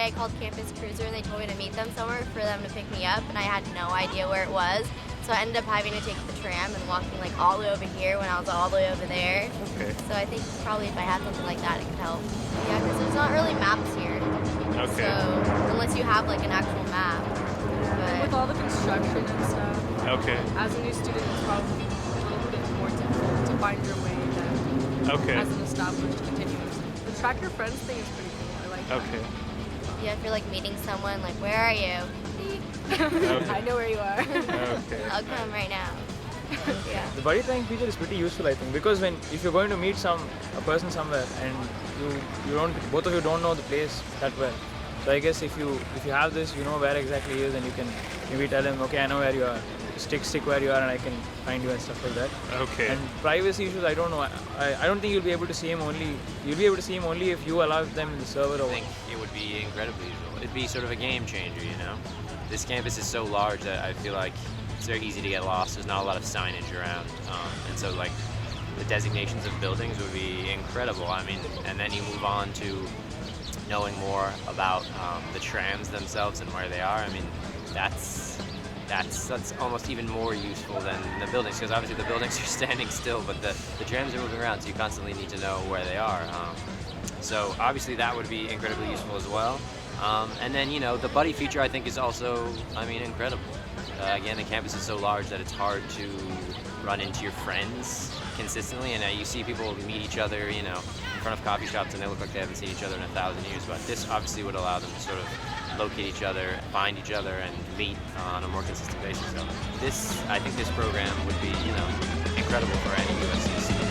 I called Campus Cruiser and they told me to meet them somewhere for them to pick me up, and I had no idea where it was. So I ended up having to take the tram and walking like all the way over here when I was all the way over there. Okay. So I think probably if I had something like that, it could help. Yeah, because there's not really maps here. Okay. So unless you have like an actual map. And with all the construction and stuff, Okay. as a new student, it's probably a little bit more difficult to find your way than Okay. as an established continuous. The track your friends thing is pretty cool. I like that. Okay. Yeah, if you're like meeting someone, like where are you? I know where you are. Okay. I'll come right now. Yeah. The buddy tying feature is pretty useful, I think, because if you're going to meet a person somewhere and both of you don't know the place that well. So I guess if you have this, you know where exactly he is, and you can maybe tell him, okay, I know where you are. Stick where you are, and I can find you and stuff like that. Okay. And privacy issues, I don't know. I don't think you'll be able to see him only. You'll be able to see him only if you allow them in the server. I think it would be incredibly useful. It'd be sort of a game changer, you know? This campus is so large that I feel like it's very easy to get lost. There's not a lot of signage around. And so, like, the designations of buildings would be incredible. I mean, and then you move on to knowing more about the trams themselves and where they are. I mean, that's almost even more useful than the buildings, because obviously the buildings are standing still, but the trams are moving around, so you constantly need to know where they are. So obviously that would be incredibly useful as well. And then, you know, the buddy feature I think is also, I mean, incredible. Again, the campus is so large that it's hard to run into your friends consistently, and you see people meet each other, you know, in front of coffee shops, and they look like they haven't seen each other in 1,000 years. But this obviously would allow them to sort of locate each other, find each other, and meet on a more consistent basis. So I think this program would be, you know, incredible for any USC student.